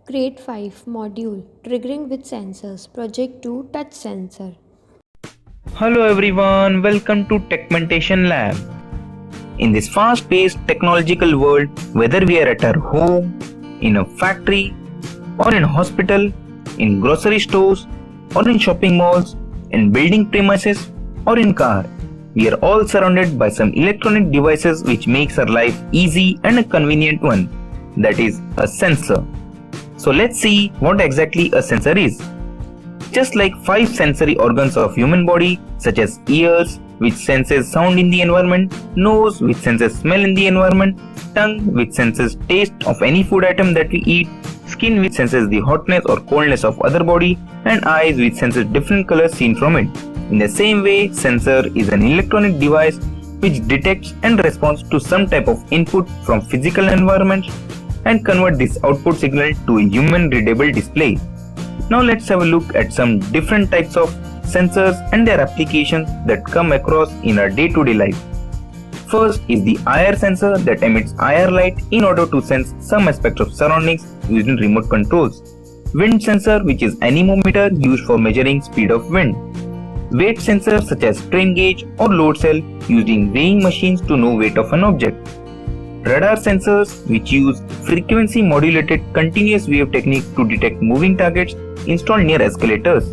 Grade 5 Module Triggering with Sensors Project 2 Touch Sensor. Hello everyone, welcome to Techmentation Lab. In this fast-paced technological world, whether we are at our home, in a factory, or in a hospital, in grocery stores, or in shopping malls, in building premises, or in car, we are all surrounded by some electronic devices which makes our life easy and a convenient one. That is a sensor. So let's see what exactly a sensor is. Just like 5 sensory organs of human body, such as ears, which senses sound in the environment, nose, which senses smell in the environment, tongue, which senses taste of any food item that we eat, skin, which senses the hotness or coldness of other body, and eyes, which senses different colors seen from it. In the same way, sensor is an electronic device which detects and responds to some type of input from physical environment and convert this output signal to a human readable display. Now let's have a look at some different types of sensors and their applications that come across in our day-to-day life. First is the IR sensor that emits IR light in order to sense some aspects of surroundings using remote controls. Wind sensor, which is anemometer used for measuring speed of wind. Weight sensor such as strain gauge or load cell used in weighing machines to know weight of an object. Radar sensors, which use frequency modulated continuous wave technique to detect moving targets installed near escalators.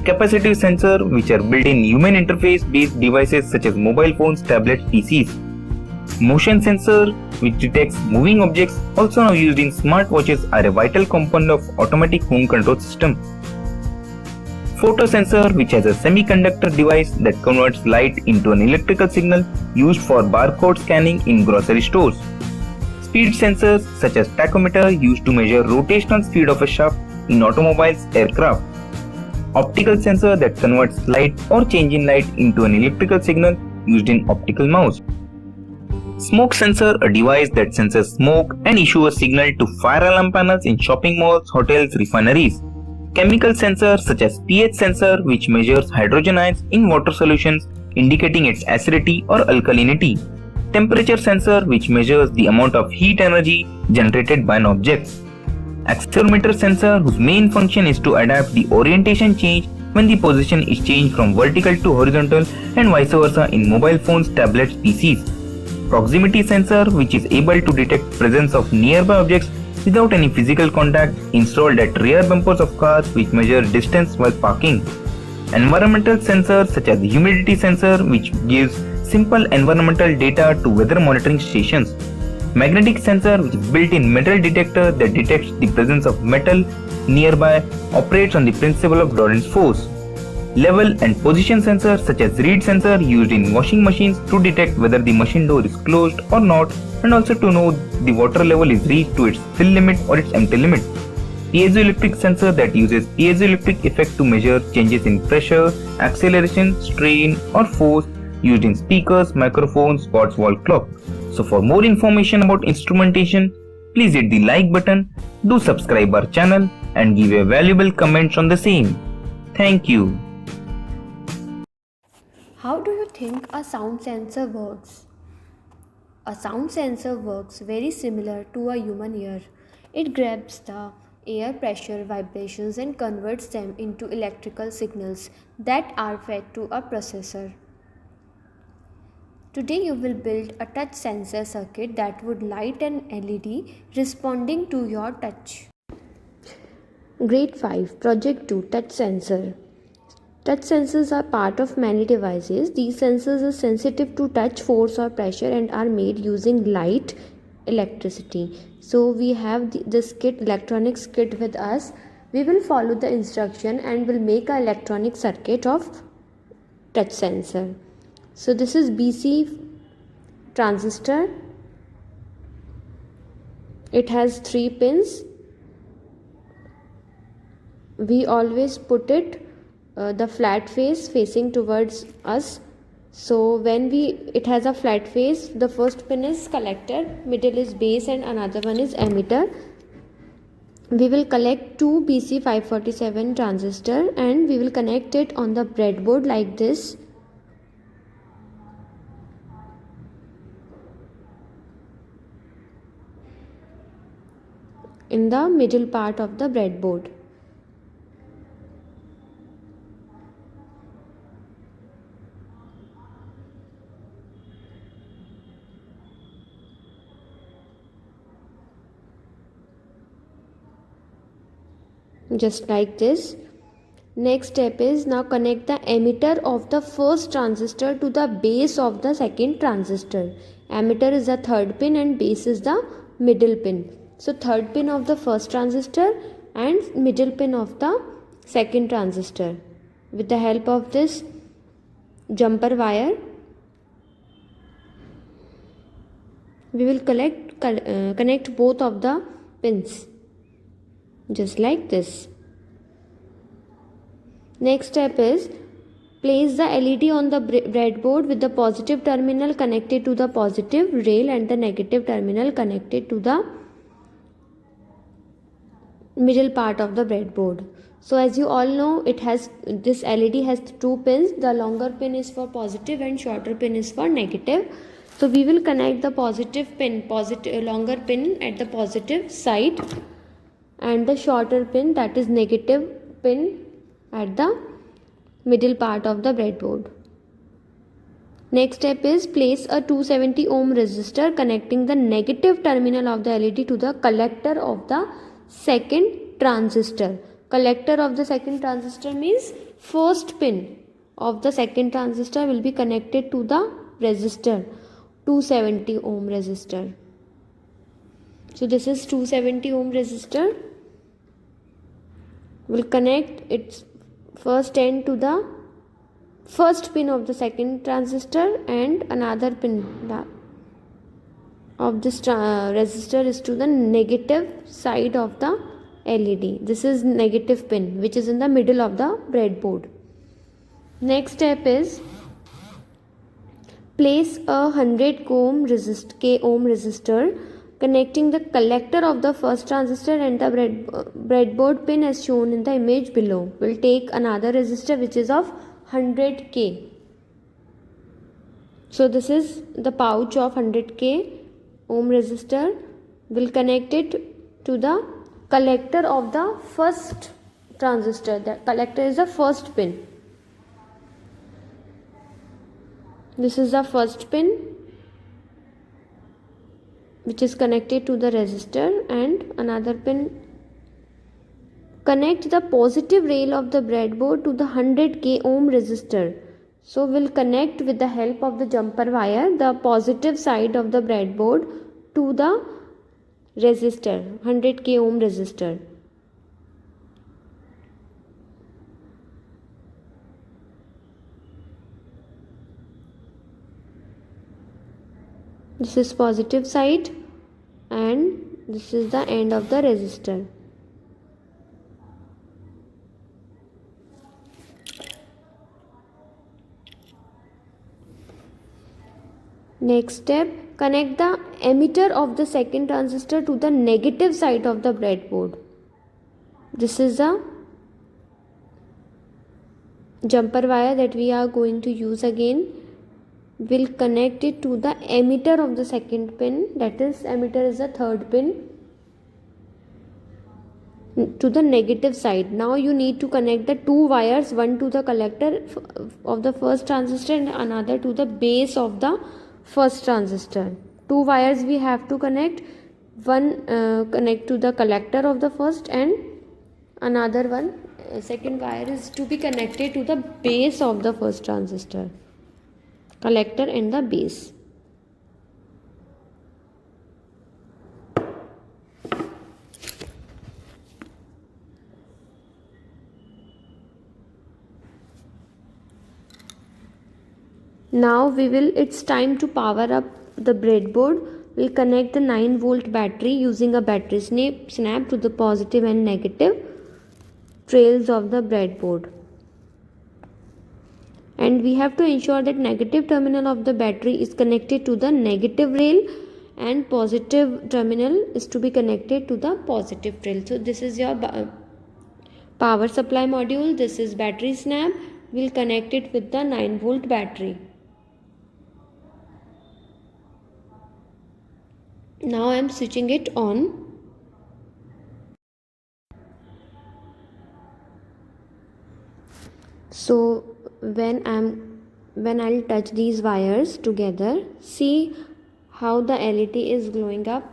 Capacitive sensor, which are built in human interface based devices such as mobile phones, tablets, PCs. Motion sensor, which detects moving objects, also now used in smartwatches, are a vital component of automatic home control system. Photosensor, which has a semiconductor device that converts light into an electrical signal used for barcode scanning in grocery stores. Speed sensors such as tachometer used to measure rotational speed of a shaft in automobiles, aircraft. Optical sensor that converts light or change in light into an electrical signal used in optical mouse. Smoke sensor, a device that senses smoke and issues a signal to fire alarm panels in shopping malls, hotels, refineries. Chemical sensor such as pH sensor, which measures hydrogen ions in water solutions indicating its acidity or alkalinity. Temperature sensor, which measures the amount of heat energy generated by an object. Accelerometer sensor, whose main function is to adapt the orientation change when the position is changed from vertical to horizontal and vice versa in mobile phones, tablets, PCs. Proximity sensor, which is able to detect presence of nearby objects without any physical contact, installed at rear bumpers of cars, which measure distance while parking. Environmental sensors such as humidity sensor, which gives simple environmental data to weather monitoring stations. Magnetic sensor, which is built-in metal detector that detects the presence of metal nearby, operates on the principle of Lorentz force. Level and position sensors such as reed sensor used in washing machines to detect whether the machine door is closed or not, and also to know the water level is reached to its fill limit or its empty limit. Piezoelectric sensor that uses piezoelectric effect to measure changes in pressure, acceleration, strain or force used in speakers, microphones, watch wall clock. So for more information about instrumentation, please hit the like button, do subscribe our channel and give a valuable comments on the same. Thank you. How do you think a sound sensor works? A sound sensor works very similar to a human ear. It grabs the air pressure vibrations and converts them into electrical signals that are fed to a processor. Today you will build a touch sensor circuit that would light an LED responding to your touch. Grade 5 Project 2 Touch Sensor. Touch sensors are part of many devices. These sensors are sensitive to touch, force or pressure and are made using light, electricity. So we have this kit, electronics kit with us. We will follow the instruction and will make an electronic circuit of touch sensor. So this is BC transistor. It has 3 pins. We always put it the flat face facing towards us. So when it has a flat face, the first pin is collector, middle is base and another one is emitter. We will collect 2 BC547 transistor and we will connect it on the breadboard like this. in the middle part of the breadboard. Just like this. Next step is now connect the emitter of the first transistor to the base of the second transistor. Emitter is the third pin and base is the middle pin. So third pin of the first transistor and middle pin of the second transistor. With the help of this jumper wire, we will connect both of the pins just like this. Next step is place the LED on the breadboard with the positive terminal connected to the positive rail and the negative terminal connected to the middle part of the breadboard. So as you all know, this LED has two pins. The longer pin is for positive and shorter pin is for negative. So we will connect the longer pin at the positive side and the shorter pin, that is negative pin, at the middle part of the breadboard. Next step is place a 270 ohm resistor connecting the negative terminal of the LED to the collector of the second transistor. Collector of the second transistor means first pin of the second transistor will be connected to the resistor, 270 ohm resistor. So this is 270 ohm resistor. Will connect its first end to the first pin of the second transistor and another pin of this resistor is to the negative side of the LED. This is negative pin which is in the middle of the breadboard. Next step is place a 100 ohm resistor connecting the collector of the first transistor and the breadboard pin as shown in the image below. We'll take another resistor which is of 100K. So this is the pouch of 100K ohm resistor. We'll connect it to the collector of the first transistor. The collector is the first pin. This is the first pin which is connected to the resistor and another pin. Connect the positive rail of the breadboard to the 100K ohm resistor. So we'll connect with the help of the jumper wire the positive side of the breadboard to the resistor, 100K ohm resistor. This is positive side and this is the end of the resistor. Next step, connect the emitter of the second transistor to the negative side of the breadboard. This is the jumper wire that we are going to use again. We'll connect it to the emitter of the second pin, that is emitter is the third pin, to the negative side. Now you need to connect the two wires, one to the collector of the first transistor and another to the base of the first transistor. Two wires we have to connect, one connect to the collector of the first and another one, second wire is to be connected to the base of the first transistor. Collector and the base. Now it's time to power up the breadboard. We'll connect the 9-volt battery using a battery snap to the positive and negative trails of the breadboard. And we have to ensure that negative terminal of the battery is connected to the negative rail and positive terminal is to be connected to the positive rail. So this is your power supply module. This is battery snap. We'll connect it with the 9-volt battery. Now I am switching it on. So when I'll touch these wires together, see how the LED is glowing up.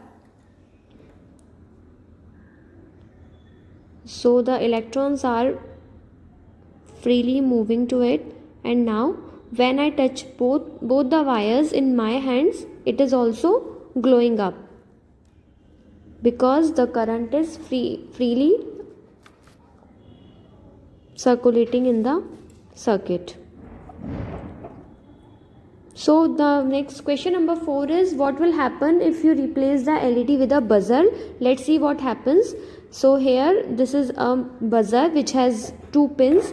So the electrons are freely moving to it, and now when I touch both the wires in my hands, it is also glowing up because the current is freely circulating in the circuit. So the next question number 4 is, what will happen if you replace the LED with a buzzer? Let's see what happens. So here this is a buzzer which has 2 pins,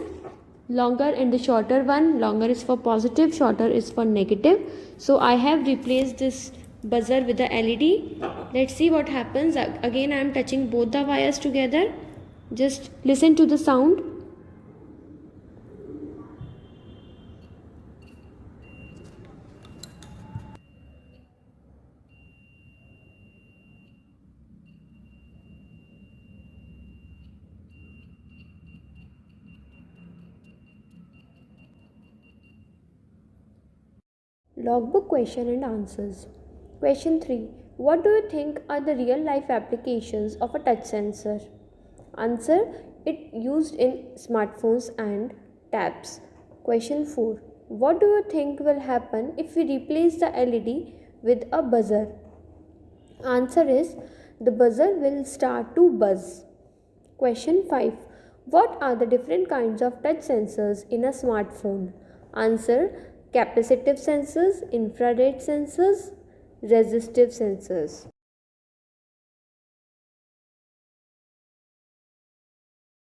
longer and the shorter one. Longer is for positive, shorter is for negative. So I have replaced this buzzer with the LED. Let's see what happens. Again I am touching both the wires together. Just listen to the sound. Logbook question and answers. Question 3. What do you think are the real life applications of a touch sensor? Answer. It used in smartphones and tabs. Question 4. What do you think will happen if we replace the LED with a buzzer? Answer is, the buzzer will start to buzz. Question 5. What are the different kinds of touch sensors in a smartphone? Answer. Capacitive sensors, infrared sensors, resistive sensors.